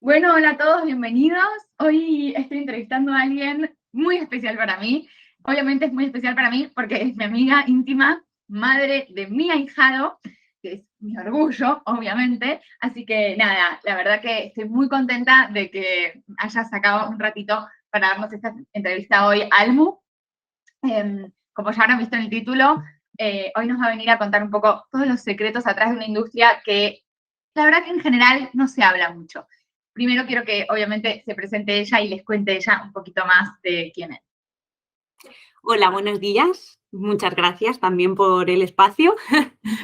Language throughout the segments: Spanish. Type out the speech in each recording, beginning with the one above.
Bueno, hola a todos, bienvenidos. Hoy estoy entrevistando a alguien muy especial para mí. Obviamente es muy especial para mí porque es mi amiga íntima, madre de mi ahijado, que es mi orgullo, obviamente. Así que nada, la verdad que estoy muy contenta de que hayas sacado un ratito para darnos esta entrevista hoy, Almu. Como ya habrán visto en el título, hoy nos va a venir a contar un poco todos los secretos atrás de una industria que la verdad que en general no se habla mucho. Primero quiero que obviamente se presente ella y les cuente ella un poquito más de quién es. Hola, buenos días. Muchas gracias también por el espacio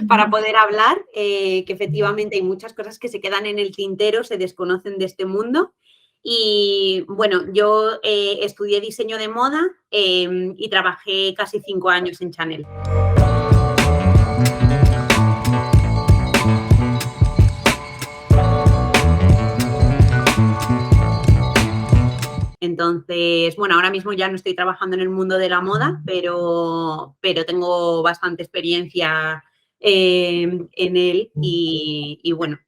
para poder hablar, que efectivamente hay muchas cosas que se quedan en el tintero, se desconocen de este mundo. Y bueno, yo estudié diseño de moda y trabajé casi 5 años en Chanel. Entonces, bueno, ahora mismo ya no estoy trabajando en el mundo de la moda, pero tengo bastante experiencia en él y bueno,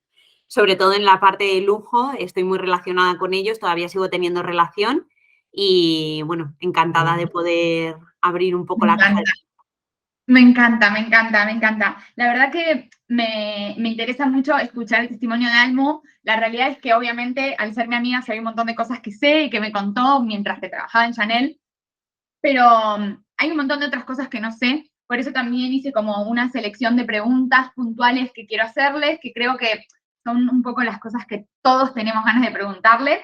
sobre todo en la parte de lujo, estoy muy relacionada con ellos, todavía sigo teniendo relación y bueno, encantada de poder abrir un poco Me la caja. encanta. Me encanta, me encanta, me encanta. La verdad que me interesa mucho escuchar el testimonio de Almu. La realidad es que obviamente al ser mi amiga hay un montón de cosas que sé y que me contó mientras que trabajaba en Chanel, pero hay un montón de otras cosas que no sé. Por eso también hice como una selección de preguntas puntuales que quiero hacerles, que creo que son un poco las cosas que todos tenemos ganas de preguntarles.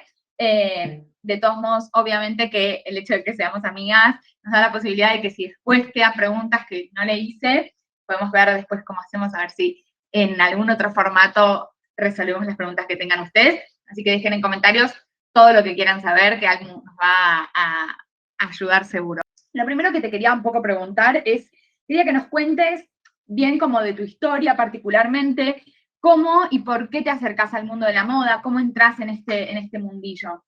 De todos modos, obviamente que el hecho de que seamos amigas nos da la posibilidad de que si después quedan preguntas que no le hice, podemos ver después cómo hacemos, a ver si en algún otro formato resolvemos las preguntas que tengan ustedes. Así que dejen en comentarios todo lo que quieran saber, que alguien nos va a ayudar seguro. Lo primero que te quería un poco preguntar es, quería que nos cuentes bien como de tu historia particularmente, cómo y por qué te acercas al mundo de la moda, cómo entras en este mundillo.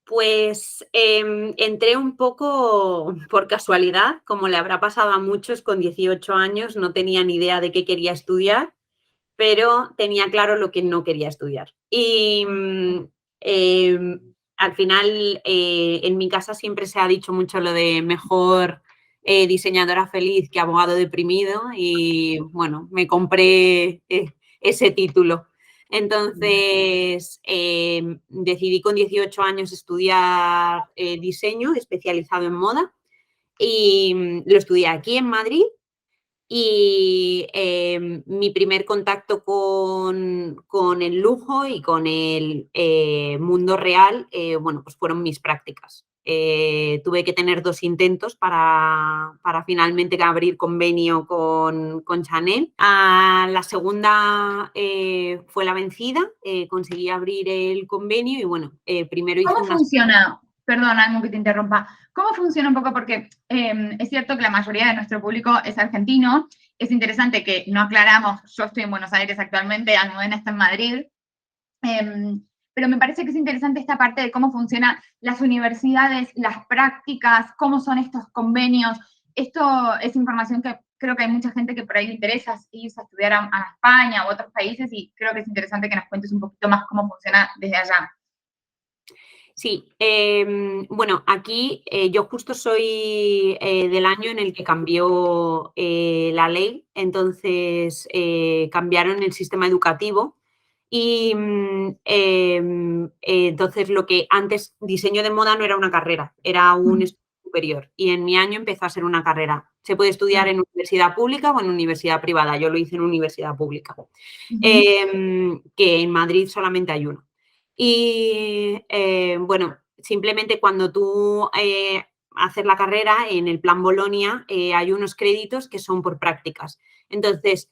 Pues entré un poco por casualidad, como le habrá pasado a muchos con 18 años, no tenía ni idea de qué quería estudiar, pero tenía claro lo que no quería estudiar. Y al final en mi casa siempre se ha dicho mucho lo de mejor diseñadora feliz que abogado deprimido y bueno, me compré ese título. Entonces, decidí con 18 años estudiar diseño especializado en moda y lo estudié aquí en Madrid y mi primer contacto con el lujo y con el mundo real, bueno, pues fueron mis prácticas. Tuve que tener 2 intentos para finalmente abrir convenio con Chanel. La segunda fue la vencida, conseguí abrir el convenio y bueno, primero hice ¿Cómo unas... funciona? Perdón, algo que te interrumpa. ¿Cómo funciona un poco? Porque es cierto que la mayoría de nuestro público es argentino. Es interesante que no aclaramos, yo estoy en Buenos Aires actualmente, Almudena está en Madrid. Pero me parece que es interesante esta parte de cómo funcionan las universidades, las prácticas, cómo son estos convenios. Esto es información que creo que hay mucha gente que por ahí le interesa irse a estudiar a España o a otros países y creo que es interesante que nos cuentes un poquito más cómo funciona desde allá. Sí, bueno, aquí yo justo soy del año en el que cambió la ley, entonces cambiaron el sistema educativo y entonces lo que antes diseño de moda no era una carrera, era un estudio superior y en mi año empezó a ser una carrera. Se puede estudiar en universidad pública o en universidad privada, yo lo hice en universidad pública, que en Madrid solamente hay una. Y bueno, simplemente cuando tú haces la carrera en el plan Bolonia hay unos créditos que son por prácticas. Entonces,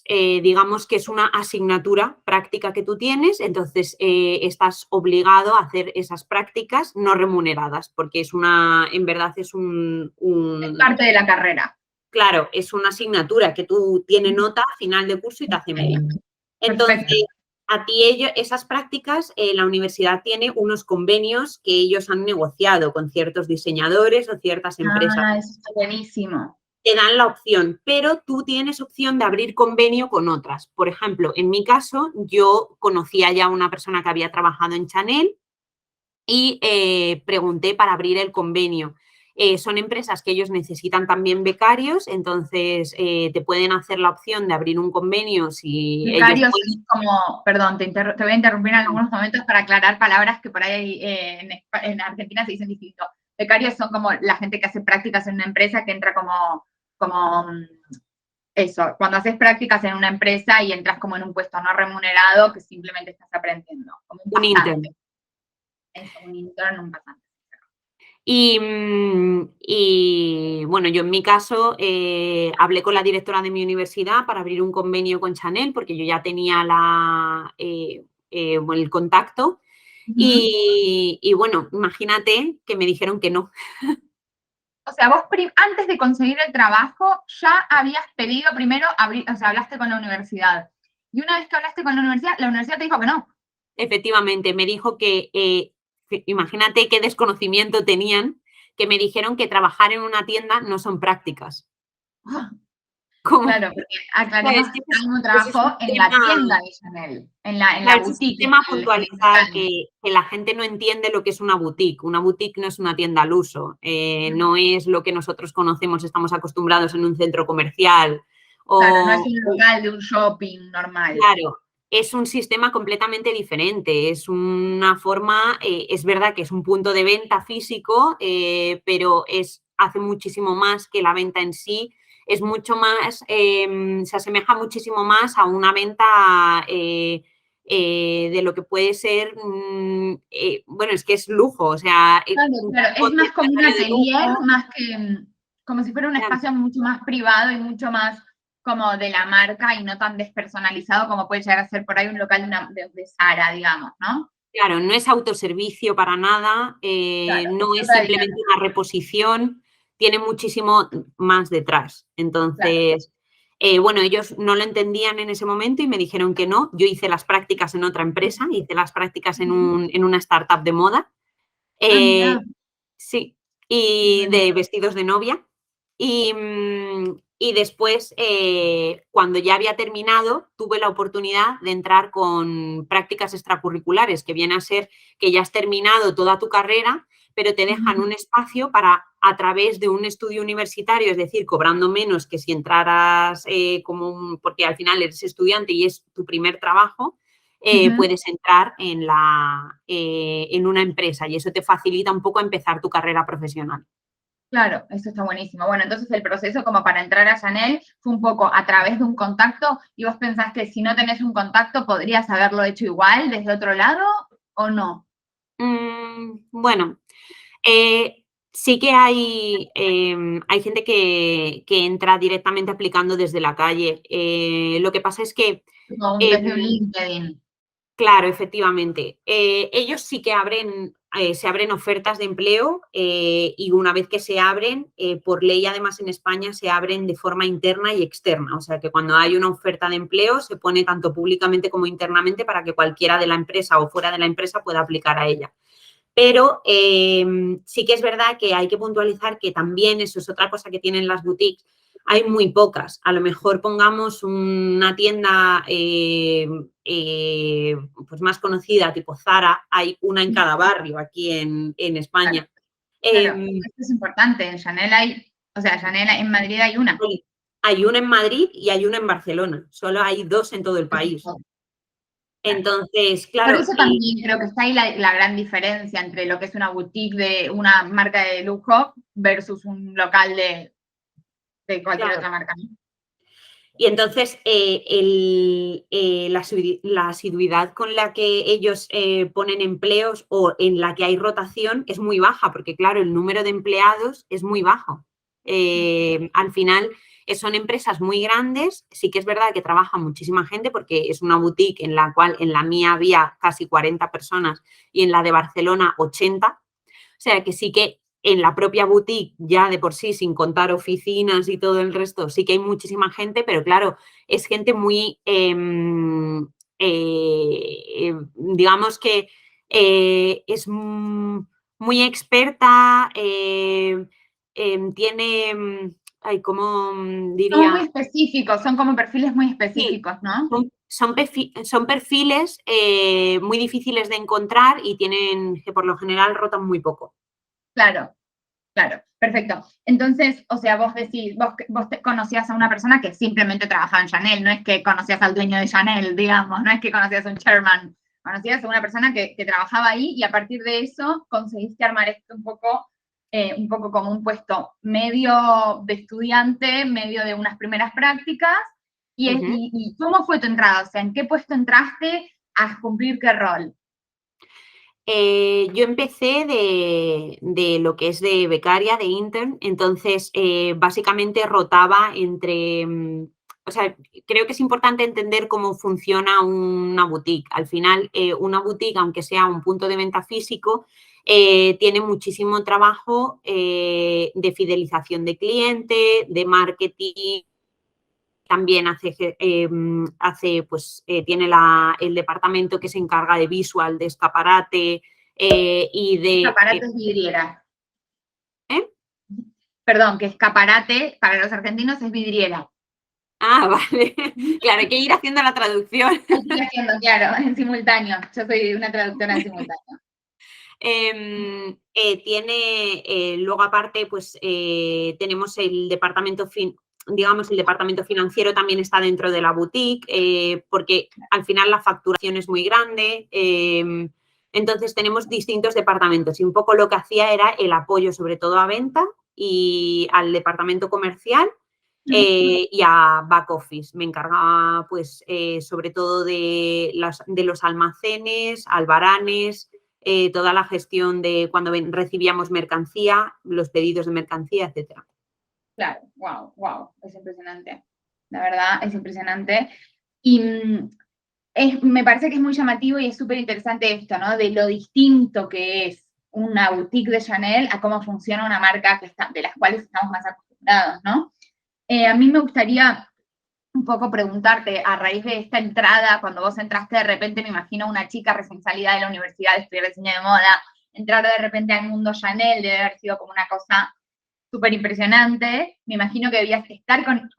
digamos que es una asignatura práctica que tú tienes, entonces estás obligado a hacer esas prácticas no remuneradas, porque en verdad es Es parte de la carrera. claro, es una asignatura que tú tienes nota a final de curso y te hace media. Perfecto. Entonces, a ti esas prácticas, la universidad tiene unos convenios que ellos han negociado con ciertos diseñadores o ciertas empresas. Eso está buenísimo. te dan la opción, pero tú tienes opción de abrir convenio con otras. Por ejemplo, en mi caso, yo conocía ya a una persona que había trabajado en Chanel y pregunté para abrir el convenio. Son empresas que ellos necesitan también becarios, entonces te pueden hacer la opción de abrir un convenio si ellos Becarios pueden. es como, perdón, te voy a interrumpir en algunos momentos para aclarar palabras que por ahí en Argentina se dicen distinto. Becarios son como la gente que hace prácticas en una empresa, que entra como eso, cuando haces prácticas en una empresa y entras como en un puesto no remunerado que simplemente estás aprendiendo, como un Un intern. pasante. Eso, un intern, un pasante. Y bueno, yo en mi caso hablé con la directora de mi universidad para abrir un convenio con Chanel porque yo ya tenía el contacto y bueno, imagínate que me dijeron que no. O sea, vos antes de conseguir el trabajo ya habías pedido primero abrir, o sea, hablaste con la universidad. Y una vez que hablaste con la universidad te dijo que no. Efectivamente, me dijo que, imagínate qué desconocimiento tenían, que me dijeron que trabajar en una tienda no son prácticas. ¿Cómo? Claro, porque Claro, aclaremos es que que Almo ese es un trabajó en la tema. tienda de Chanel, en la Claro, ese es un boutique, tema a en el puntualizar local. que la gente no entiende lo que es una boutique. Una boutique no es una tienda al uso, no es lo que nosotros conocemos, estamos acostumbrados en un centro comercial. Claro, no es O, un local de un shopping normal. claro, es un sistema completamente diferente. Es una forma, es verdad que es un punto de venta físico, pero hace muchísimo más que la venta en sí. Es mucho más, se asemeja muchísimo más a una venta de lo que puede ser, bueno, es que es lujo, o sea, Claro, un claro, es más como un concesionario de atelier, lujo. más que como si fuera un Claro. espacio mucho más privado y mucho más como de la marca y no tan despersonalizado como puede llegar a ser por ahí un local de Zara, digamos, ¿no? Claro, no es autoservicio para nada, Claro, no es otra simplemente dinámica, una reposición, tiene muchísimo más detrás. claro. Entonces, bueno, ellos no lo entendían en ese momento y me dijeron que no. Yo hice las prácticas en otra empresa, hice las prácticas en una startup de moda. Ah, mira. Sí, y de vestidos de novia. Y después, cuando ya había terminado, tuve la oportunidad de entrar con prácticas extracurriculares, que viene a ser que ya has terminado toda tu carrera, pero te dejan un espacio para, a través de un estudio universitario, es decir, cobrando menos que si entraras porque al final eres estudiante y es tu primer trabajo, puedes entrar en una empresa y eso te facilita un poco empezar tu carrera profesional. Claro, eso está buenísimo. Bueno, entonces el proceso como para entrar a Chanel fue un poco a través de un contacto y vos pensás que si no tenés un contacto podrías haberlo hecho igual desde otro lado o no. Bueno, sí que hay gente que entra directamente aplicando desde la calle. Lo que pasa es que Desde un em, LinkedIn. claro, efectivamente. Ellos sí que se abren ofertas de empleo y una vez que se abren, por ley además en España se abren de forma interna y externa. O sea que cuando hay una oferta de empleo se pone tanto públicamente como internamente para que cualquiera de la empresa o fuera de la empresa pueda aplicar a ella. Pero sí que es verdad que hay que puntualizar que también eso es otra cosa que tienen las boutiques. Hay muy pocas. A lo mejor pongamos una tienda pues más conocida, tipo Zara, hay una en cada barrio aquí en Claro, España. claro, Eh, esto es importante. En Chanel hay, o sea, Chanel en Madrid hay una. hay una en Madrid y hay una en Barcelona. Solo hay dos en todo el país. Claro. Entonces, Por claro, eso también creo que está ahí la gran diferencia entre lo que es una boutique de una marca de lujo versus un local de cualquier claro. otra marca, ¿no? Y entonces, la asiduidad con la que ellos ponen empleos o en la que hay rotación es muy baja, porque claro, el número de empleados es muy bajo. Al final, son empresas muy grandes, sí que es verdad que trabaja muchísima gente, porque es una boutique en la cual en la mía había casi 40 personas y en la de Barcelona 80. O sea, que sí que en la propia boutique, ya de por sí, sin contar oficinas y todo el resto, sí que hay muchísima gente, pero claro, es gente muy, digamos que es muy experta, tiene ¿cómo Son muy diría? específicos, son como perfiles muy Sí, específicos, ¿no? son perfiles muy difíciles de encontrar y tienen, que por lo general rotan muy poco. Claro, claro, perfecto. Entonces, o sea, vos decís, vos conocías a una persona que simplemente trabajaba en Chanel, no es que conocías al dueño de Chanel, digamos, no es que conocías a un chairman, conocías a una persona que trabajaba ahí y a partir de eso conseguiste armar esto un poco como un puesto medio de estudiante, medio de unas primeras prácticas. ¿Y cómo fue tu entrada? O sea, ¿en qué puesto entraste a cumplir qué rol? Yo empecé de lo que es de becaria, de intern, entonces básicamente rotaba entre, o sea, creo que es importante entender cómo funciona una boutique. Al final, una boutique, aunque sea un punto de venta físico, tiene muchísimo trabajo de fidelización de cliente, de marketing. También tiene el departamento que se encarga de visual, de escaparate y de... Escaparate es vidriera. ¿eh? Perdón, que escaparate para los argentinos es vidriera. Ah, vale. Claro, hay que ir haciendo la traducción. Hay que ir haciendo, claro, en simultáneo. Yo soy una traductora en simultáneo. Luego aparte, pues tenemos el departamento digamos, el departamento financiero también está dentro de la boutique, porque al final la facturación es muy grande. Entonces tenemos distintos departamentos y un poco lo que hacía era el apoyo sobre todo a venta y al departamento comercial y a back office. Me encargaba pues sobre todo de los almacenes, albaranes, toda la gestión de cuando recibíamos mercancía, los pedidos de mercancía, etcétera. Claro, wow, wow, es impresionante. La verdad, es impresionante. Y me parece que es muy llamativo y es súper interesante esto, ¿no? De lo distinto que es una boutique de Chanel a cómo funciona una marca de las cuales estamos más acostumbrados, ¿no? A mí me gustaría un poco preguntarte, a raíz de esta entrada, cuando vos entraste de repente, me imagino una chica recién salida de la universidad de estudiar diseño de moda, entrar de repente al mundo Chanel debe haber sido como una cosa súper impresionante. Me imagino que debías estar con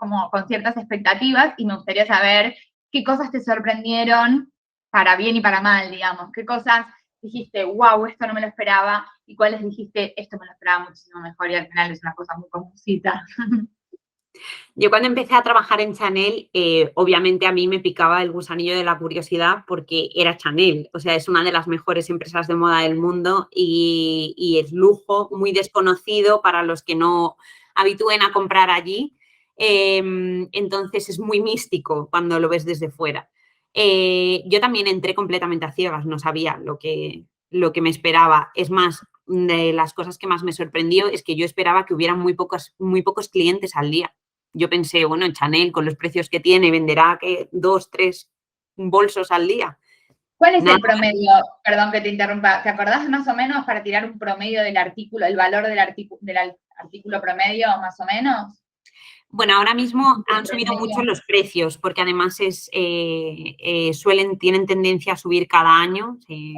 ciertas expectativas y me gustaría saber qué cosas te sorprendieron para bien y para mal, digamos. ¿Qué cosas dijiste, wow, esto no me lo esperaba? Y cuáles dijiste, esto me lo esperaba muchísimo mejor y al final es una cosa muy comúncita. Yo cuando empecé a trabajar en Chanel, obviamente a mí me picaba el gusanillo de la curiosidad porque era Chanel, o sea, es una de las mejores empresas de moda del mundo y es lujo, muy desconocido para los que no habitúen a comprar allí. Entonces es muy místico cuando lo ves desde fuera. Yo también entré completamente a ciegas, no sabía lo que me esperaba. Es más, de las cosas que más me sorprendió es que yo esperaba que hubieran muy pocos clientes al día. Yo pensé, bueno, Chanel con los precios que tiene venderá que 2, 3 bolsos al día. ¿Cuál es Nada. el promedio? Perdón que te interrumpa. ¿Te acordás más o menos para tirar un promedio del artículo, el valor del artículo promedio, más o menos? Bueno, ahora mismo han subido mucho los precios porque además tienen tendencia a subir cada año. Sí.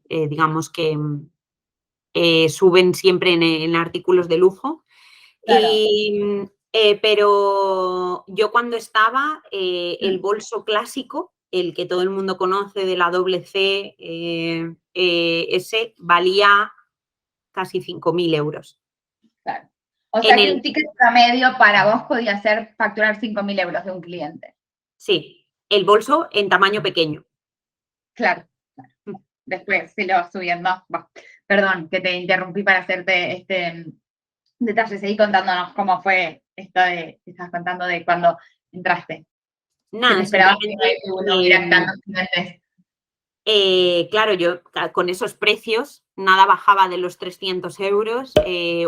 Digamos que suben siempre en artículos de lujo. Claro. Pero yo cuando estaba, el bolso clásico, el que todo el mundo conoce de la doble C, ese valía casi 5.000 euros. Claro. O En sea que un el, ticket promedio para vos podía ser facturar 5.000 euros de un cliente. sí, el bolso en tamaño pequeño. Claro. Después sí lo vas subiendo. Bah, perdón que te interrumpí para hacerte este detalle. Seguí contándonos cómo fue esto que estabas contando de cuando entraste. Que te Nada, esperabas simplemente que no hubiera tantos clientes. claro, yo con esos precios nada bajaba de los 300 euros.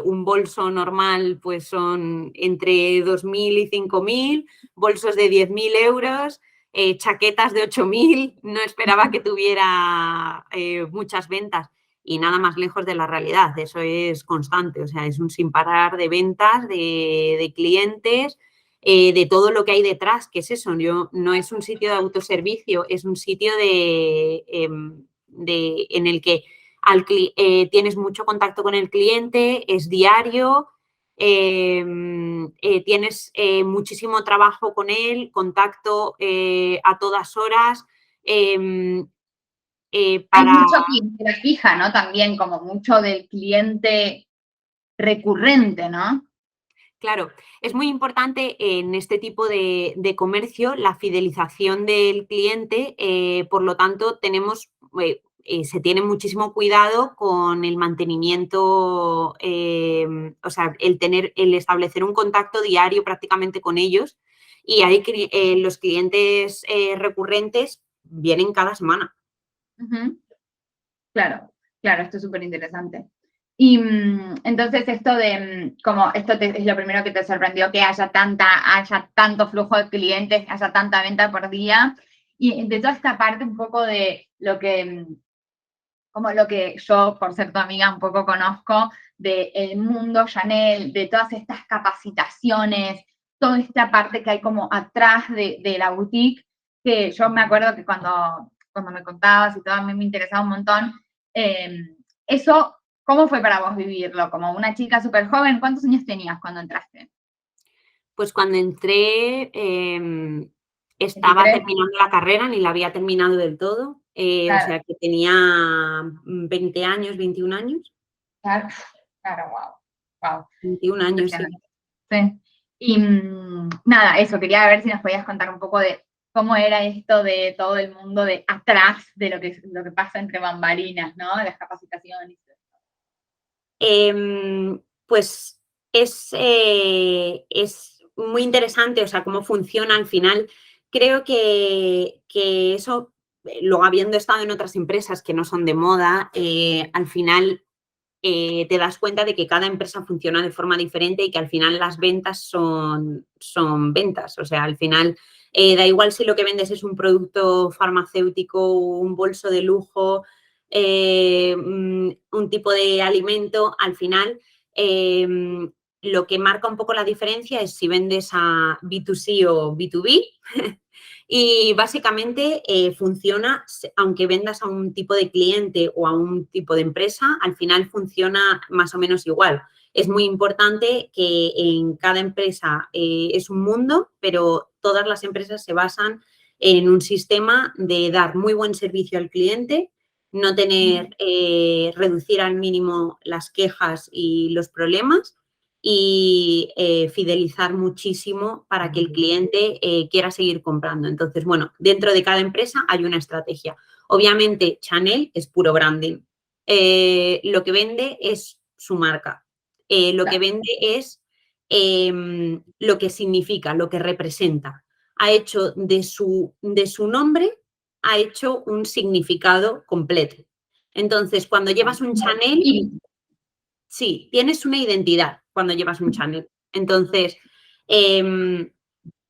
Un bolso normal pues son entre 2.000 y 5.000, bolsos de 10.000 euros, chaquetas de 8.000. No esperaba que tuviera muchas ventas y nada más lejos de la realidad. Eso es constante, o sea, es un sin parar de ventas, de clientes. De todo lo que hay detrás, que es eso, no es un sitio de autoservicio, es un sitio en el que tienes mucho contacto con el cliente, es diario, tienes muchísimo trabajo con él, contacto a todas horas. Hay Para mucho clientela fija, ¿no? También como mucho del cliente recurrente, ¿no? Claro, es muy importante en este tipo de comercio la fidelización del cliente, por lo tanto, se tiene muchísimo cuidado con el mantenimiento, o sea, el establecer un contacto diario prácticamente con ellos y los clientes recurrentes vienen cada semana. Ujú. Claro, claro, esto es súper interesante. Y entonces esto de, como esto es lo primero que te sorprendió, que haya tanto flujo de clientes, haya tanta venta por día, y de toda esta parte un poco de lo que, como lo que yo, por ser tu amiga, un poco conozco del mundo Chanel, de todas estas capacitaciones, toda esta parte que hay como atrás de la boutique, que yo me acuerdo que cuando me contabas y todo, a mí me interesaba un montón. Eso, ¿cómo fue para vos vivirlo? Como una chica súper joven, ¿cuántos años tenías cuando entraste? Pues cuando entré, estaba 23. terminando la carrera, ni la había terminado del todo, o Claro, sea que tenía 20 años, 21 años. claro, claro, wow, wow, 21 años, sí. impresionante. Sí. Y nada, eso, quería ver si nos podías contar un poco de cómo era esto de todo el mundo de atrás de lo que pasa entre bambalinas, ¿no? De las capacitaciones. Pues es muy interesante, o sea, cómo funciona al final. Creo que eso, luego habiendo estado en otras empresas que no son de moda, al final te das cuenta de que cada empresa funciona de forma diferente y que al final las ventas son ventas. O sea, al final da igual si lo que vendes es un producto farmacéutico, un bolso de lujo, un tipo de alimento, al final lo que marca un poco la diferencia es si vendes a B2C o B2B. Y básicamente funciona, aunque vendas a un tipo de cliente o a un tipo de empresa, al final funciona más o menos igual. Es muy importante que en cada empresa es un mundo, pero todas las empresas se basan en un sistema de dar muy buen servicio al cliente, no reducir al mínimo las quejas y los problemas y fidelizar muchísimo para que el cliente quiera seguir comprando. Entonces, bueno, dentro de cada empresa hay una estrategia. Obviamente, Chanel es puro branding. Lo que vende es su marca. Lo que vende es lo que significa, lo que representa. Ha hecho de su nombre, ha hecho un significado completo. Entonces, cuando llevas un Chanel, sí, tienes una identidad cuando llevas un Chanel. Entonces,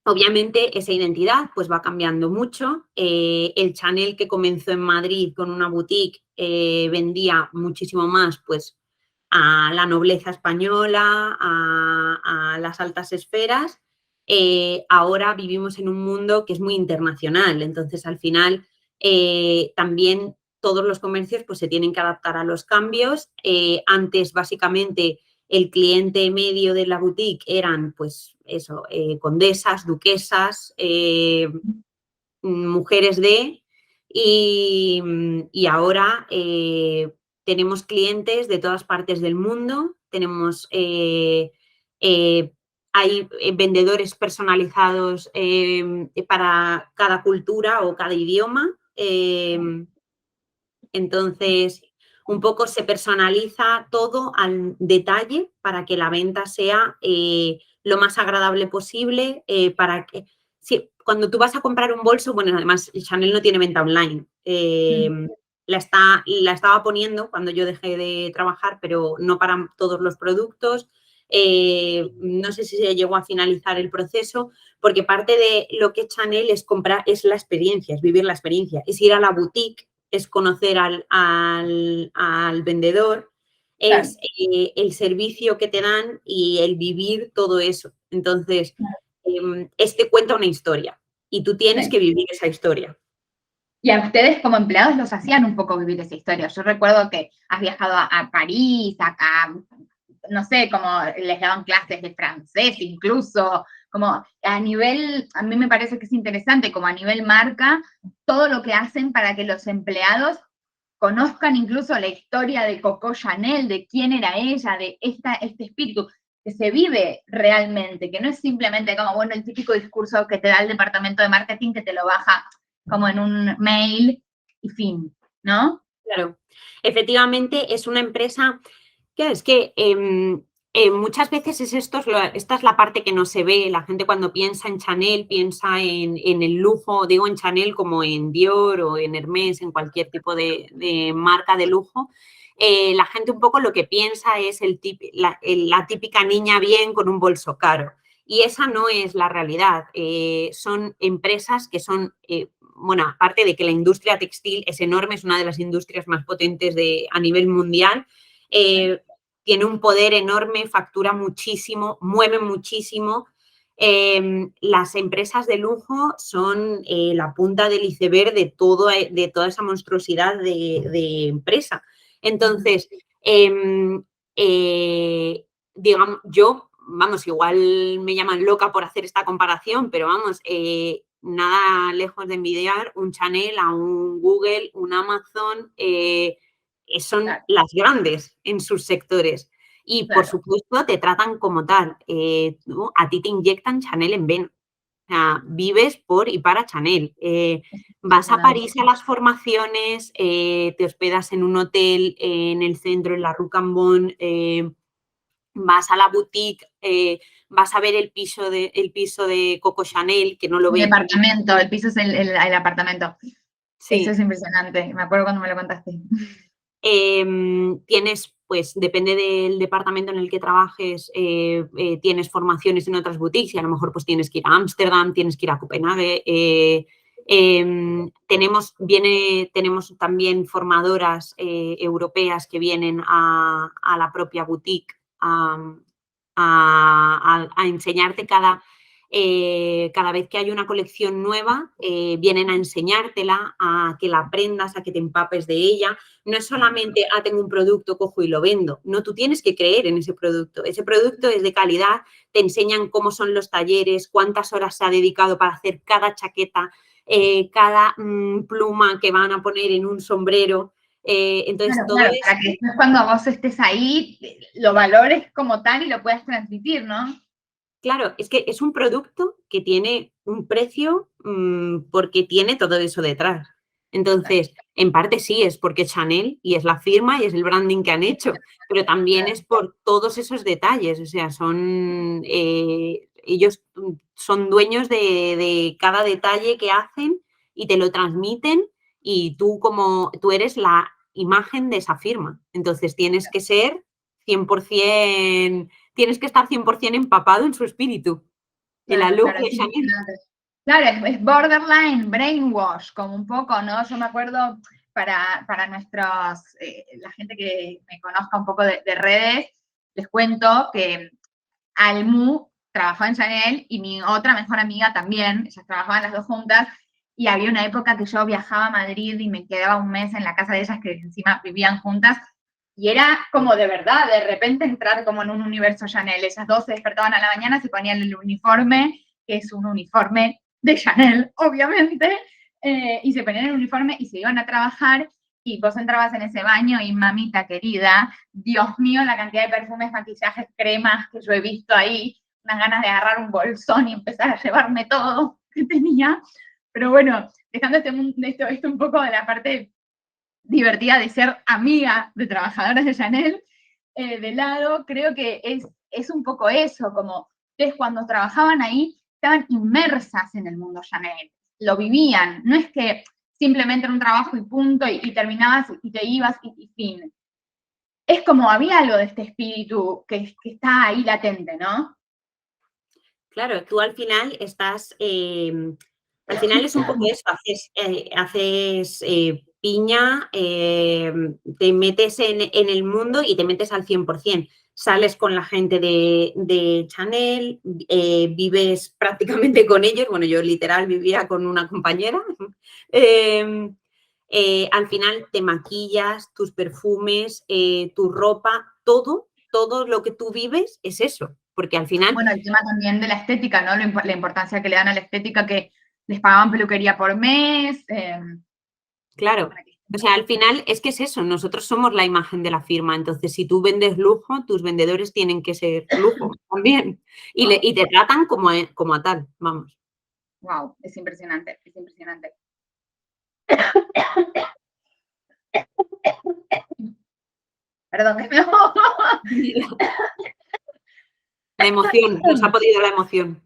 obviamente esa identidad pues va cambiando mucho. El Chanel que comenzó en Madrid con una boutique vendía muchísimo más pues a la nobleza española, a las altas esferas. Ahora vivimos en un mundo que es muy internacional, entonces al final también todos los comercios pues se tienen que adaptar a los cambios. Antes básicamente el cliente medio de la boutique eran pues eso, condesas, duquesas, mujeres y ahora tenemos clientes de todas partes del mundo, tenemos hay vendedores personalizados para cada cultura o cada idioma. Entonces, un poco se personaliza todo al detalle para que la venta sea lo más agradable posible, para que cuando tú vas a comprar un bolso, bueno, además Chanel no tiene venta online. La estaba poniendo cuando yo dejé de trabajar, pero no para todos los productos. No sé si se llegó a finalizar el proceso, porque parte de lo que Chanel es comprar, es la experiencia, es vivir la experiencia, es ir a la boutique, es conocer al vendedor, es el servicio que te dan y el vivir todo eso. Entonces, este cuenta una historia y tú tienes Sí. que vivir esa historia. Y a ustedes como empleados los hacían un poco vivir esa historia. Yo recuerdo que has viajado a París, no sé, como les daban clases de francés incluso, como a nivel, a mí me parece que es interesante, como a nivel marca, todo lo que hacen para que los empleados conozcan incluso la historia de Coco Chanel, de quién era ella, de este espíritu que se vive realmente, que no es simplemente como, bueno, el típico discurso que te da el departamento de marketing que te lo baja como en un mail y fin, ¿no? Claro, efectivamente es una empresa. Claro, es que muchas veces esta es la parte que no se ve. La gente cuando piensa en Chanel piensa en el lujo, digo en Chanel como en Dior o en Hermès, en cualquier tipo de marca de lujo. La gente un poco lo que piensa es la típica niña bien con un bolso caro. Y esa no es la realidad. Son empresas que son, bueno, aparte de que la industria textil es enorme, es una de las industrias más potentes a nivel mundial. Tiene un poder enorme, factura muchísimo, mueve muchísimo. Las empresas de lujo son la punta del iceberg de toda esa monstruosidad de empresa. Entonces, digamos, vamos, igual me llaman loca por hacer esta comparación, pero vamos, nada lejos de envidiar un Chanel a un Google, un Amazon, son Claro, las grandes en sus sectores. Y, por claro. supuesto, te tratan como tal. A ti te inyectan Chanel en vena. O sea, vives por y para Chanel. Vas a París a las formaciones, te hospedas en un hotel en el centro, en la Rue Cambon, vas a la boutique, vas a ver el piso de Coco Chanel, que no lo El ves. departamento, el piso es el apartamento. Eso Sí. es impresionante, me acuerdo cuando me lo contaste. Tienes, pues depende del departamento en el que trabajes, tienes formaciones en otras boutiques y a lo mejor pues tienes que ir a Ámsterdam, tienes que ir a Copenhague. Tenemos también formadoras europeas que vienen a la propia boutique a enseñarte cada vez que hay una colección nueva, vienen a enseñártela, a que la aprendas, a que te empapes de ella. No es solamente, tengo un producto, cojo y lo vendo. No, tú tienes que creer en ese producto. Ese producto es de calidad, te enseñan cómo son los talleres, cuántas horas se ha dedicado para hacer cada chaqueta, cada pluma que van a poner en un sombrero. Entonces, Claro, todo claro, eso. para que después cuando vos estés ahí, lo valores como tal y lo puedas transmitir, ¿no? Claro, es que es un producto que tiene un precio porque tiene todo eso detrás. Entonces, en parte sí, es porque Chanel y es la firma y es el branding que han hecho, pero también es por todos esos detalles. O sea, ellos son dueños de cada detalle que hacen y te lo transmiten y tú eres la imagen de esa firma. Entonces, tienes que ser 100%. Tienes que estar 100% empapado en su espíritu, en la Claro, luz claro, de es Chanel. impresionante. Claro, es borderline, brainwash, como un poco, ¿no? Yo me acuerdo para la gente que me conozca un poco de redes, les cuento que Almu trabajaba en Chanel y mi otra mejor amiga también, ellas trabajaban las dos juntas, y había una época que yo viajaba a Madrid y me quedaba un mes en la casa de ellas que encima vivían juntas, y era como de verdad, de repente entrar como en un universo Chanel. Ellas dos se despertaban a la mañana, se ponían el uniforme, que es un uniforme de Chanel, obviamente, y se ponían el uniforme y se iban a trabajar, y vos entrabas en ese baño y mamita querida, Dios mío, la cantidad de perfumes, maquillajes, cremas que yo he visto ahí, unas ganas de agarrar un bolsón y empezar a llevarme todo que tenía. Pero bueno, dejando esto un poco de la parte divertida de ser amiga de trabajadoras de Chanel de lado, creo que es un poco eso, como ustedes cuando trabajaban ahí estaban inmersas en el mundo Chanel, lo vivían, no es que simplemente era un trabajo y punto, y terminabas y te ibas y fin. Es como había algo de este espíritu que está ahí latente, ¿no? Claro, tú al final al final es un poco eso, haces piña, te metes en el mundo y te metes al 100%. sales con la gente de Chanel, vives prácticamente con ellos. Bueno, yo literal vivía con una compañera. Al final te maquillas, tus perfumes, tu ropa, todo lo que tú vives es eso, porque al final... Bueno, el tema también de la estética, ¿no? La importancia que le dan a la estética, que les pagaban peluquería por mes. Claro, o sea, al final es que es eso, nosotros somos la imagen de la firma, entonces si tú vendes lujo, tus vendedores tienen que ser lujo también y te tratan como a tal, vamos. Wow, es impresionante, es impresionante. Perdón, que me... La emoción, nos ha podido la emoción.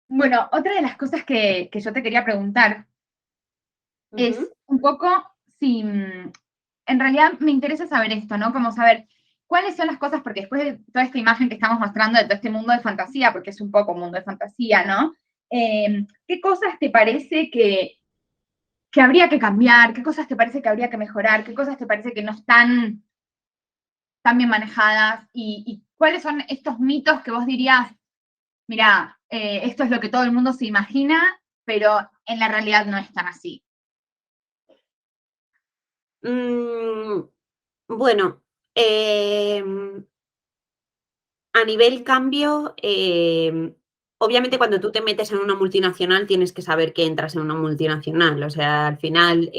Bueno, otra de las cosas que yo te quería preguntar es un poco si, en realidad me interesa saber esto, ¿no? Como saber cuáles son las cosas, porque después de toda esta imagen que estamos mostrando de todo este mundo de fantasía, porque es un poco un mundo de fantasía, ¿no? ¿Qué cosas te parece que habría que cambiar? ¿Qué cosas te parece que habría que mejorar? ¿Qué cosas te parece que no están tan bien manejadas? ¿Y cuáles son estos mitos que vos dirías, mira, esto es lo que todo el mundo se imagina, pero en la realidad no es tan así? Bueno, a nivel cambio, obviamente cuando tú te metes en una multinacional tienes que saber que entras en una multinacional. O sea, al final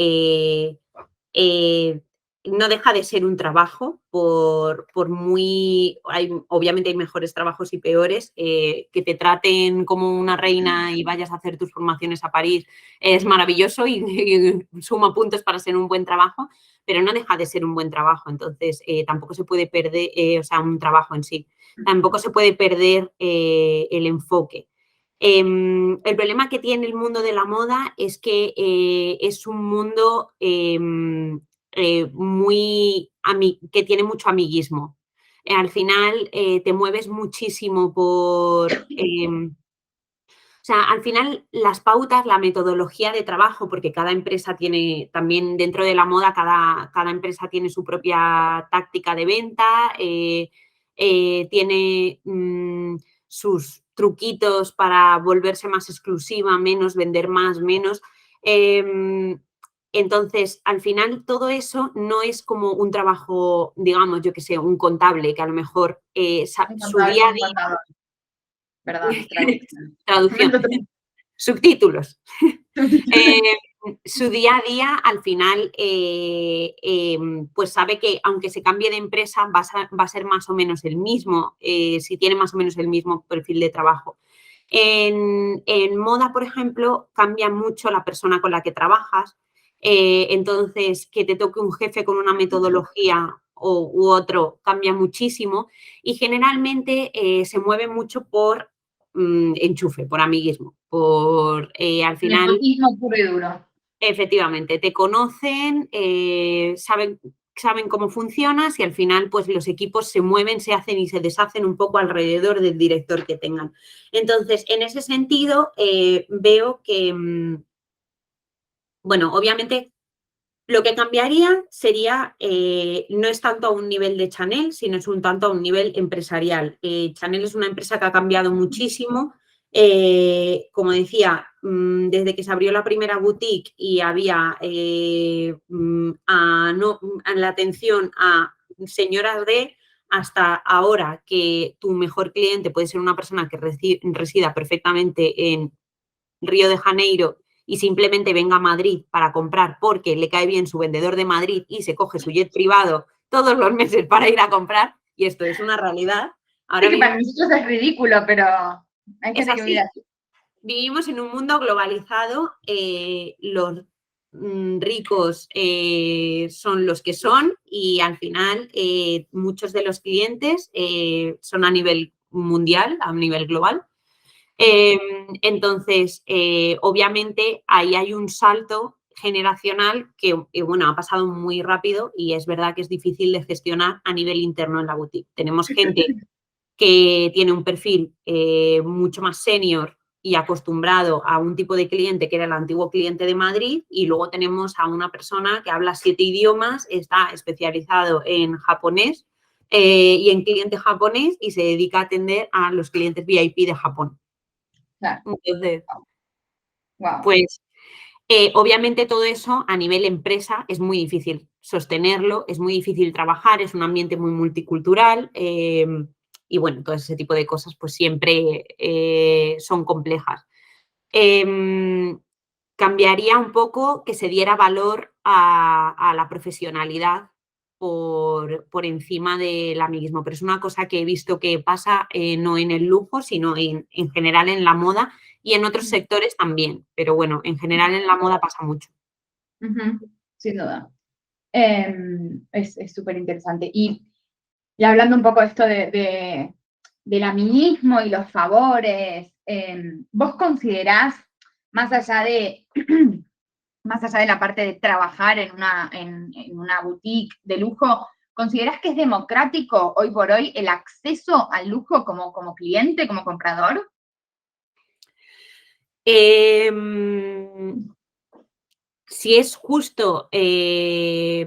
no deja de ser un trabajo por muy... obviamente hay mejores trabajos y peores. Que te traten como una reina y vayas a hacer tus formaciones a París es maravilloso y suma puntos para ser un buen trabajo, pero no deja de ser un buen trabajo. Entonces, tampoco se puede perder, o sea, un trabajo en sí. Tampoco se puede perder el enfoque. El problema que tiene el mundo de la moda es que es un mundo que tiene mucho amiguismo. Al final te mueves muchísimo por... o sea, al final las pautas, la metodología de trabajo, porque cada empresa tiene, también dentro de la moda, cada empresa tiene su propia táctica de venta, tiene sus truquitos para volverse más exclusiva, menos, vender más, menos. Entonces, al final, todo eso no es como un trabajo, digamos, yo que sé, un contable, que a lo mejor su día a día... Perdón, traducción. Traducción. Subtítulos. Su día a día, al final, pues sabe que aunque se cambie de empresa, va a ser más o menos el mismo, si tiene más o menos el mismo perfil de trabajo. En moda, por ejemplo, cambia mucho la persona con la que trabajas. Entonces, que te toque un jefe con una metodología u otro cambia muchísimo y generalmente se mueve mucho por enchufe, por amiguismo, al final... Nepotismo puro y duro. Efectivamente, te conocen, saben cómo funcionas y al final pues los equipos se mueven, se hacen y se deshacen un poco alrededor del director que tengan. Entonces, en ese sentido, veo que, bueno, obviamente lo que cambiaría sería, no es tanto a un nivel de Chanel, sino es un tanto a un nivel empresarial. Chanel es una empresa que ha cambiado muchísimo. Como decía, desde que se abrió la primera boutique y había la atención a señoras hasta ahora que tu mejor cliente puede ser una persona que resida perfectamente en Río de Janeiro y simplemente venga a Madrid para comprar porque le cae bien su vendedor de Madrid y se coge su jet privado todos los meses para ir a comprar, y esto es una realidad. Ahora Sí, que para nosotros es ridículo, pero hay gente que vive así. Vivimos en un mundo globalizado, los ricos son los que son y al final muchos de los clientes son a nivel mundial, a nivel global. Entonces, obviamente, ahí hay un salto generacional que, bueno, ha pasado muy rápido y es verdad que es difícil de gestionar a nivel interno en la boutique. Tenemos gente que tiene un perfil mucho más senior y acostumbrado a un tipo de cliente que era el antiguo cliente de Madrid, y luego tenemos a una persona que habla 7 idiomas, está especializado en japonés, y en cliente japonés y se dedica a atender a los clientes VIP de Japón. Claro. Entonces, Wow. pues obviamente todo eso a nivel empresa es muy difícil sostenerlo, es muy difícil trabajar, es un ambiente muy multicultural y bueno, todo ese tipo de cosas pues siempre son complejas. Cambiaría un poco que se diera valor a la profesionalidad por encima del amiguismo, pero es una cosa que he visto que pasa no en el lujo, sino en general en la moda y en otros sectores también, pero bueno, en general en la moda pasa mucho. Sin duda. Es súper interesante. Y hablando un poco de esto del amiguismo y los favores, ¿vos considerás, más allá de, más allá de la parte de trabajar en una boutique de lujo, ¿considerás que es democrático hoy por hoy el acceso al lujo como cliente, como comprador? Si es justo, sí.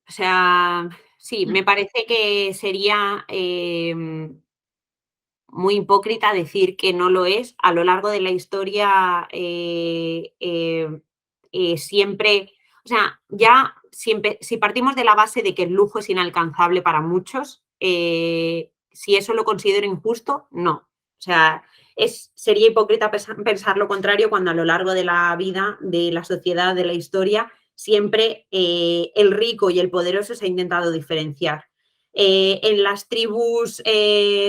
O sea, sí, me parece que sería muy hipócrita decir que no lo es. A lo largo de la historia siempre, o sea, ya siempre, si partimos de la base de que el lujo es inalcanzable para muchos, si eso lo considero injusto, no. O sea, sería hipócrita pensar lo contrario cuando a lo largo de la vida, de la sociedad, de la historia, siempre el rico y el poderoso se ha intentado diferenciar. En las tribus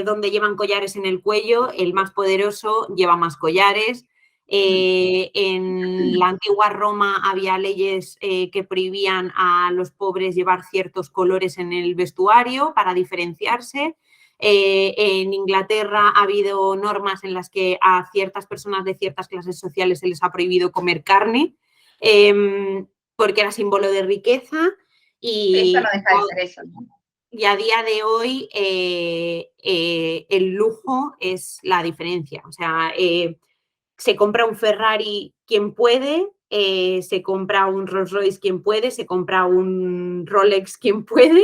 donde llevan collares en el cuello, el más poderoso lleva más collares. En la antigua Roma había leyes que prohibían a los pobres llevar ciertos colores en el vestuario para diferenciarse. En Inglaterra ha habido normas en las que a ciertas personas de ciertas clases sociales se les ha prohibido comer carne porque era símbolo de riqueza. Sí, eso no deja de ser eso, ¿no? Y a día de hoy el lujo es la diferencia. O sea, se compra un Ferrari quien puede, se compra un Rolls Royce quien puede, se compra un Rolex quien puede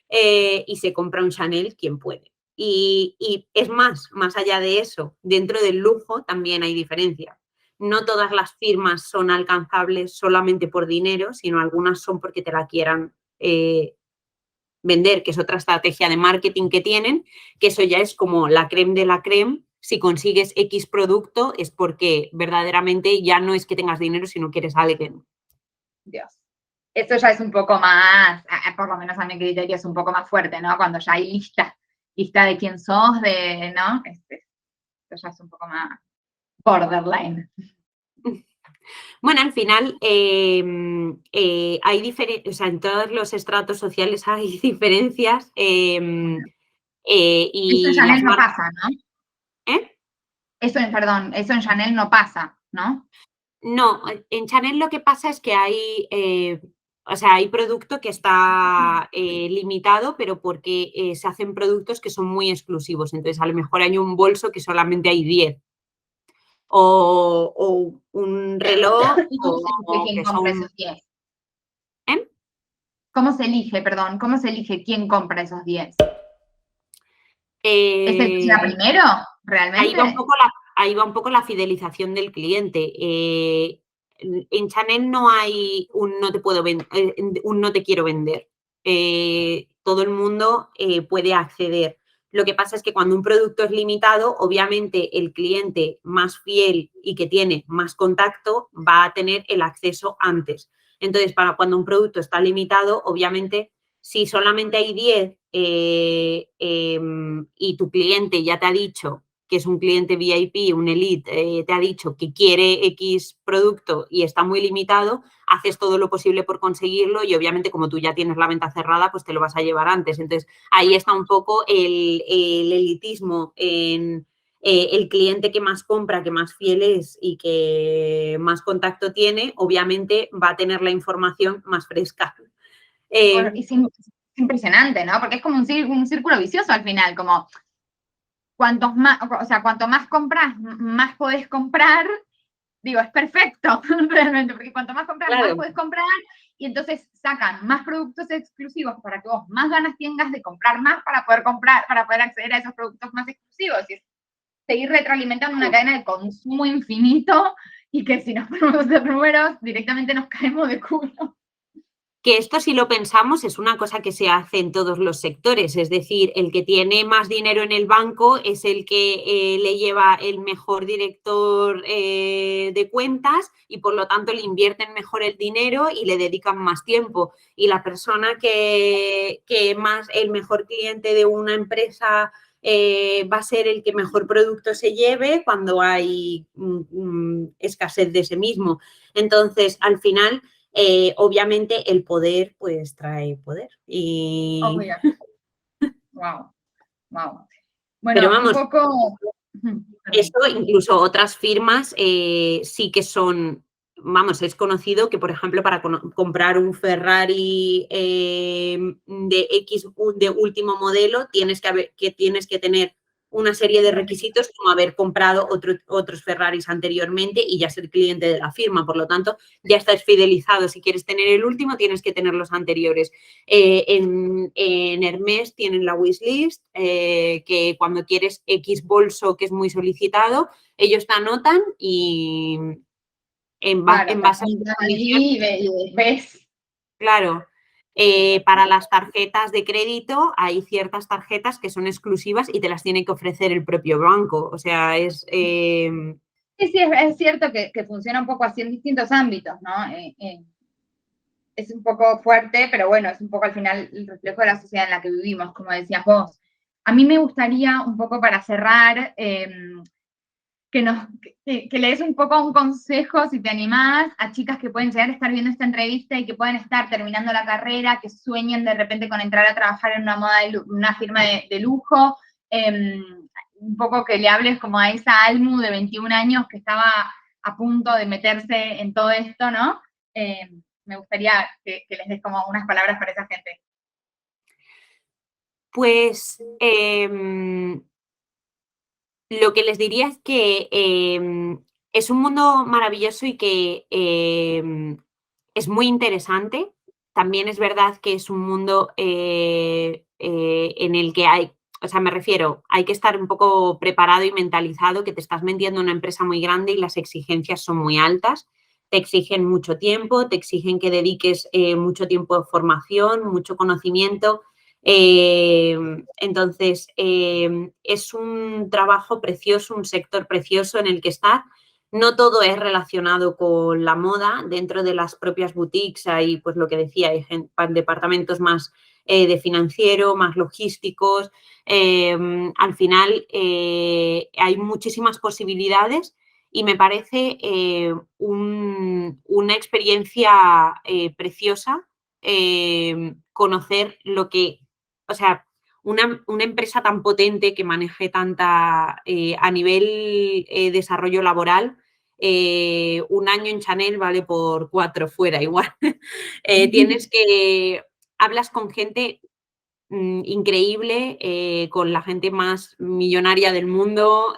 y se compra un Chanel quien puede. Y es más allá de eso, dentro del lujo también hay diferencia. No todas las firmas son alcanzables solamente por dinero, sino algunas son porque te la quieran vender, que es otra estrategia de marketing que tienen, que eso ya es como la crème de la crème. Si consigues X producto es porque verdaderamente ya no es que tengas dinero, sino que eres alguien. Dios. Eso ya es un poco más, por lo menos a mi criterio, es un poco más fuerte, ¿no? Cuando ya hay lista de quién sos, ¿no? Eso ya es un poco más borderline. Bueno, al final hay diferencias, o sea, en todos los estratos sociales hay diferencias Eso en y las Chanel no marcas... pasa, ¿no? ¿Eh? Perdón, eso en Chanel no pasa, ¿no? No, en Chanel lo que pasa es que o sea, hay producto que está limitado, pero porque se hacen productos que son muy exclusivos. Entonces, a lo mejor hay un bolso que solamente hay 10. O un reloj, ¿Y cómo se elige quién que compra son... esos 10? ¿Eh? ¿Cómo se elige, perdón? ¿Cómo se elige quién compra esos 10? ¿Es el que llega Eh, primero? ahí va un ¿Realmente? poco la fidelización del cliente. En Chanel no hay un no te puedo un no te quiero vender. Todo el mundo puede acceder. Lo que pasa es que cuando un producto es limitado, obviamente el cliente más fiel y que tiene más contacto va a tener el acceso antes. Entonces, para cuando un producto está limitado, obviamente, si solamente hay 10 y tu cliente ya te ha dicho que es un cliente VIP, un elite, te ha dicho que quiere X producto y está muy limitado, haces todo lo posible por conseguirlo y obviamente como tú ya tienes la venta cerrada, pues te lo vas a llevar antes. Entonces, ahí está un poco el elitismo en el cliente que más compra, que más fiel es y que más contacto tiene, obviamente va a tener la información más fresca. Es impresionante, ¿no? Porque es como un círculo vicioso al final, como cuanto más compras, más podés comprar. Digo, es perfecto, realmente, porque cuanto más compras, más Claro. puedes comprar, y entonces sacan más productos exclusivos para que vos más ganas tengas de comprar más para poder acceder a esos productos más exclusivos. Y es seguir retroalimentando una cadena de consumo infinito y que si nos ponemos a hacer números, directamente nos caemos de culo. Que esto, si lo pensamos, es una cosa que se hace en todos los sectores, es decir, el que tiene más dinero en el banco es el que le lleva el mejor director de cuentas y por lo tanto le invierten mejor el dinero y le dedican más tiempo. Y la persona que más, el mejor cliente de una empresa va a ser el que mejor producto se lleve cuando hay escasez de ese mismo. Entonces, al final, obviamente el poder pues trae poder. Y... Obvio. Wow, wow. Bueno, Pero vamos, un poco... esto incluso otras firmas sí que son, vamos, es conocido que, por ejemplo, para comprar un Ferrari de último modelo tienes que tener una serie de requisitos como haber comprado otros Ferraris anteriormente y ya ser cliente de la firma. Por lo tanto, ya estás fidelizado. Si quieres tener el último, tienes que tener los anteriores. En Hermès tienen la wishlist, que cuando quieres X bolso que es muy solicitado, ellos te anotan y en base a las condiciones, ves. claro. Para las tarjetas de crédito hay ciertas tarjetas que son exclusivas y te las tiene que ofrecer el propio banco. O sea, es... Sí, es cierto que funciona un poco así en distintos ámbitos, ¿no? Es un poco fuerte, pero bueno, es un poco al final el reflejo de la sociedad en la que vivimos, como decías vos. A mí me gustaría un poco para cerrar que le des un poco un consejo, si te animás, a chicas que pueden llegar a estar viendo esta entrevista y que pueden estar terminando la carrera, que sueñen de repente con entrar a trabajar en una firma de lujo, un poco que le hables como a esa Almu de 21 años que estaba a punto de meterse en todo esto, ¿no? Me gustaría que les des como unas palabras para esa gente. Pues lo que les diría es que es un mundo maravilloso y que es muy interesante. También es verdad que es un mundo en el que hay, o sea, me refiero, hay que estar un poco preparado y mentalizado que te estás metiendo en una empresa muy grande y las exigencias son muy altas. Te exigen mucho tiempo, te exigen que dediques mucho tiempo de formación, mucho conocimiento. Entonces, es un trabajo precioso, un sector precioso en el que estar. No todo es relacionado con la moda. Dentro de las propias boutiques hay, pues lo que decía, hay departamentos más de financiero, más logísticos. Al final hay muchísimas posibilidades y me parece una experiencia preciosa conocer lo que, o sea, una empresa tan potente que maneje tanta, a nivel desarrollo laboral, un año en Chanel vale por 4 fuera igual. Tienes que, hablas con gente increíble, con la gente más millonaria del mundo,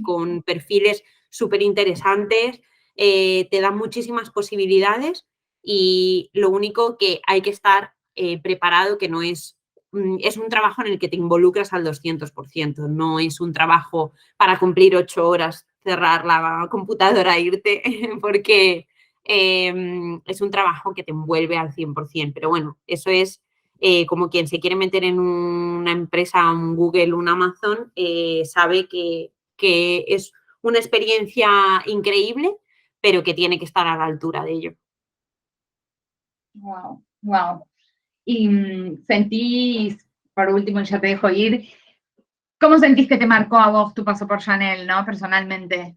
con perfiles súper interesantes, te dan muchísimas posibilidades y lo único que hay que estar preparado, que no es, es un trabajo en el que te involucras al 200%, no es un trabajo para cumplir 8 horas, cerrar la computadora e irte, porque es un trabajo que te envuelve al 100%, pero bueno, eso es como quien se quiere meter en una empresa, un Google, un Amazon, sabe que es una experiencia increíble, pero que tiene que estar a la altura de ello. Wow, wow. Y sentís, por último, ya te dejo ir, ¿cómo sentís que te marcó a vos tu paso por Chanel, ¿no? Personalmente.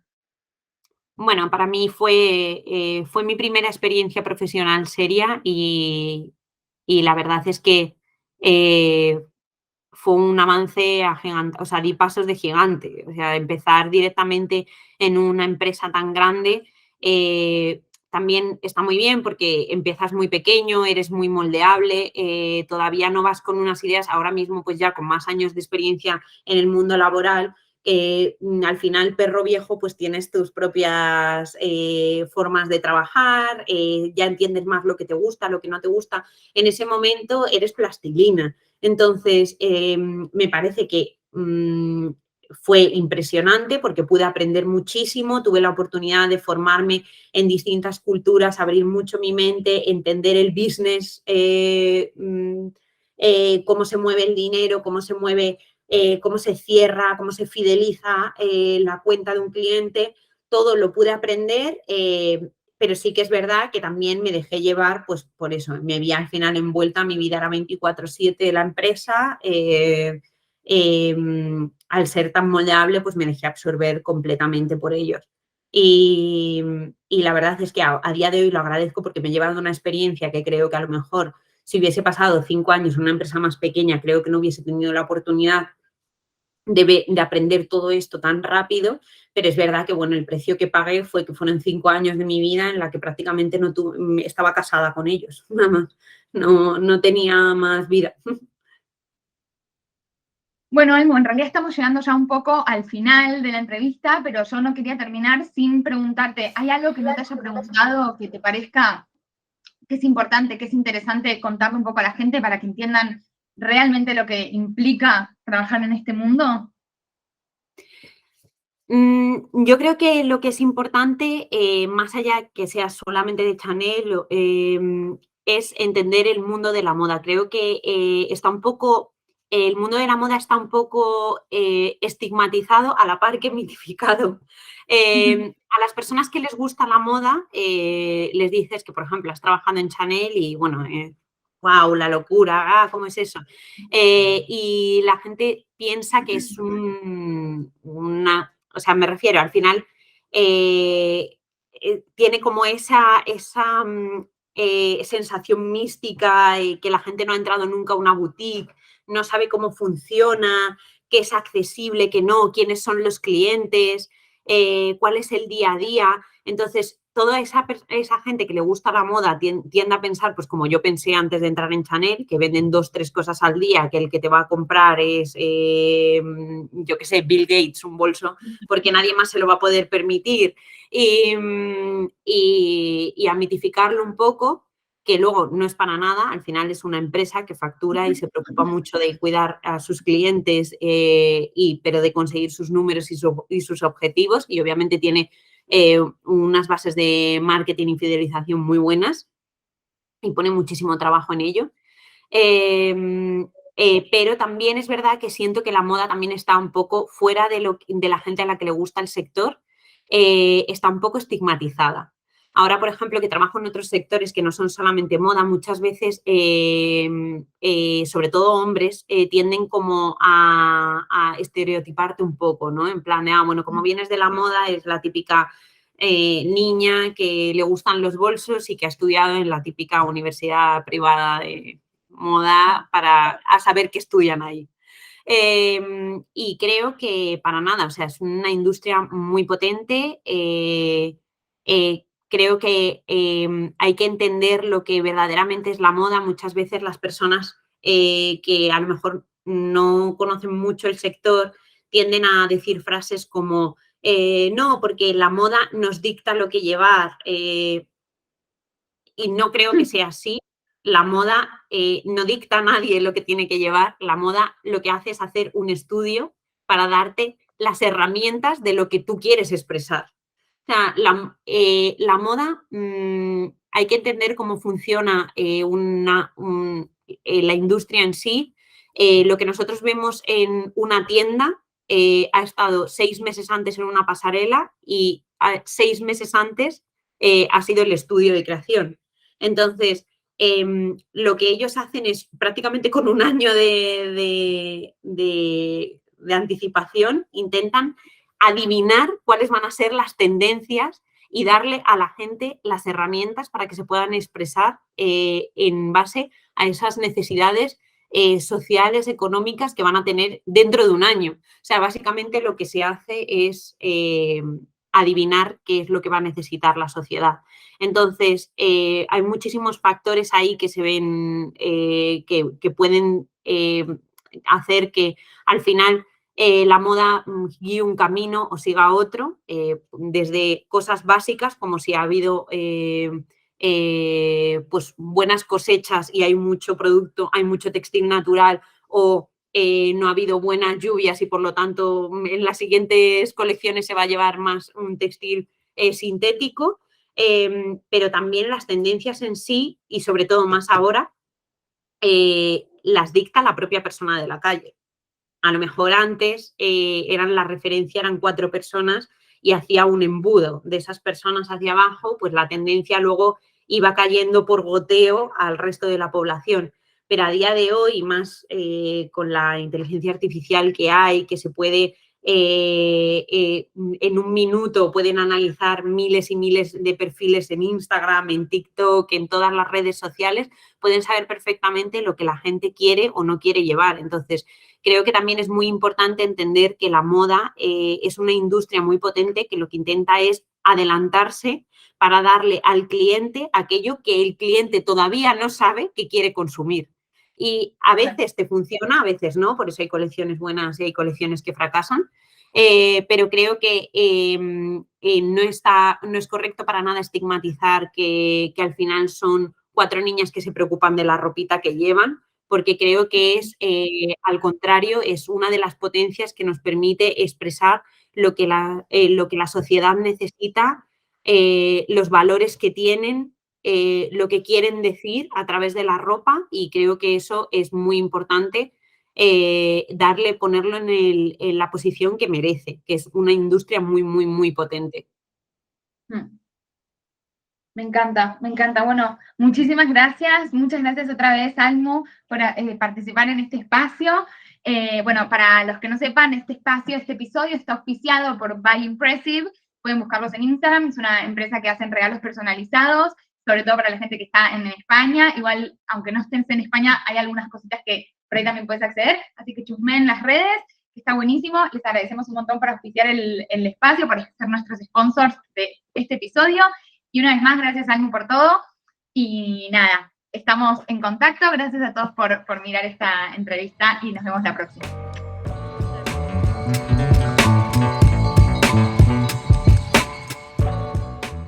Bueno, para mí fue mi primera experiencia profesional seria y la verdad es que fue un avance o sea, di pasos de gigante. O sea, empezar directamente en una empresa tan grande también está muy bien porque empiezas muy pequeño, eres muy moldeable, todavía no vas con unas ideas, ahora mismo pues ya con más años de experiencia en el mundo laboral, al final, perro viejo, pues tienes tus propias formas de trabajar, ya entiendes más lo que te gusta, lo que no te gusta. En ese momento eres plastilina. Entonces, me parece que fue impresionante porque pude aprender muchísimo, tuve la oportunidad de formarme en distintas culturas, abrir mucho mi mente, entender el business, cómo se mueve el dinero, cómo se mueve, cómo se cierra, cómo se fideliza la cuenta de un cliente. Todo lo pude aprender, pero sí que es verdad que también me dejé llevar, pues por eso, me vi al final envuelta, mi vida era 24/7 de la empresa. Al ser tan moldeable, pues me dejé absorber completamente por ellos. Y la verdad es que a día de hoy lo agradezco porque me he llevado una experiencia que creo que a lo mejor si hubiese pasado 5 años en una empresa más pequeña, creo que no hubiese tenido la oportunidad de aprender todo esto tan rápido, pero es verdad que, bueno, el precio que pagué fue que fueron 5 años de mi vida en la que prácticamente no estaba casada con ellos, nada más, no tenía más vida. Bueno, Elmo, en realidad estamos llegando ya un poco al final de la entrevista, pero yo no quería terminar sin preguntarte, ¿hay algo que no te haya preguntado que te parezca que es importante, que es interesante contarle un poco a la gente para que entiendan realmente lo que implica trabajar en este mundo? Yo creo que lo que es importante, más allá que sea solamente de Chanel, es entender el mundo de la moda. Creo que el mundo de la moda está un poco estigmatizado a la par que mitificado. A las personas que les gusta la moda, les dices que, por ejemplo, has trabajado en Chanel y, bueno, wow, la locura, ¿cómo es eso? Y la gente piensa que es una... O sea, me refiero, al final tiene como esa sensación mística y que la gente no ha entrado nunca a una boutique, no sabe cómo funciona, qué es accesible, qué no, quiénes son los clientes, cuál es el día a día. Entonces, toda esa gente que le gusta la moda tiende a pensar, pues como yo pensé antes de entrar en Chanel, que venden 2, 3 cosas al día, que el que te va a comprar es, yo qué sé, Bill Gates, un bolso, porque nadie más se lo va a poder permitir. Y a mitificarlo un poco, que luego no es para nada, al final es una empresa que factura y se preocupa mucho de cuidar a sus clientes, pero de conseguir sus números y sus objetivos, y obviamente tiene unas bases de marketing y fidelización muy buenas y pone muchísimo trabajo en ello. Pero también es verdad que siento que la moda también está un poco fuera de la gente a la que le gusta el sector, está un poco estigmatizada. Ahora, por ejemplo, que trabajo en otros sectores que no son solamente moda, muchas veces, sobre todo hombres, tienden como a estereotiparte un poco, ¿no? En plan, bueno, como vienes de la moda, es la típica niña que le gustan los bolsos y que ha estudiado en la típica universidad privada de moda a saber qué estudian ahí. Y creo que para nada, o sea, es una industria muy potente. Creo que hay que entender lo que verdaderamente es la moda. Muchas veces las personas que a lo mejor no conocen mucho el sector tienden a decir frases como no, porque la moda nos dicta lo que llevar. Y no creo que sea así. La moda no dicta a nadie lo que tiene que llevar. La moda lo que hace es hacer un estudio para darte las herramientas de lo que tú quieres expresar. O sea, la moda hay que entender cómo funciona la industria en sí. Lo que nosotros vemos en una tienda ha estado 6 meses antes en una pasarela y 6 meses antes ha sido el estudio de creación. Entonces, lo que ellos hacen es prácticamente con un año de anticipación, intentan adivinar cuáles van a ser las tendencias y darle a la gente las herramientas para que se puedan expresar en base a esas necesidades sociales, económicas que van a tener dentro de un año. O sea, básicamente lo que se hace es adivinar qué es lo que va a necesitar la sociedad. Entonces, hay muchísimos factores ahí que se ven que pueden hacer que al final la moda guíe un camino o siga otro, desde cosas básicas como si ha habido pues buenas cosechas y hay mucho producto, hay mucho textil natural, o no ha habido buenas lluvias y por lo tanto en las siguientes colecciones se va a llevar más un textil sintético, pero también las tendencias en sí y sobre todo más ahora las dicta la propia persona de la calle. A lo mejor antes la referencia eran 4 personas y hacía un embudo de esas personas hacia abajo, pues la tendencia luego iba cayendo por goteo al resto de la población. Pero a día de hoy, más con la inteligencia artificial que hay, que se puede, en un minuto pueden analizar miles y miles de perfiles en Instagram, en TikTok, en todas las redes sociales, pueden saber perfectamente lo que la gente quiere o no quiere llevar. Entonces, creo que también es muy importante entender que la moda es una industria muy potente que lo que intenta es adelantarse para darle al cliente aquello que el cliente todavía no sabe que quiere consumir. Y a veces te funciona, a veces no, por eso hay colecciones buenas y hay colecciones que fracasan, pero creo que no es correcto para nada estigmatizar que al final son 4 niñas que se preocupan de la ropita que llevan, porque creo que es, al contrario, es una de las potencias que nos permite expresar lo que la sociedad necesita, los valores que tienen, lo que quieren decir a través de la ropa, y creo que eso es muy importante, ponerlo en la posición que merece, que es una industria muy, muy, muy potente. Me encanta, me encanta. Bueno, muchísimas gracias. Muchas gracias otra vez, Almu, por participar en este espacio. Bueno, para los que no sepan, este espacio, este episodio está auspiciado por Buy Impressive. Pueden buscarlos en Instagram. Es una empresa que hacen regalos personalizados, sobre todo para la gente que está en España. Igual, aunque no estés en España, hay algunas cositas que por ahí también puedes acceder. Así que chusmeen las redes, que está buenísimo. Les agradecemos un montón por auspiciar el espacio, por ser nuestros sponsors de este episodio. Y una vez más, gracias, Almu, por todo. Y nada, estamos en contacto. Gracias a todos por mirar esta entrevista y nos vemos la próxima.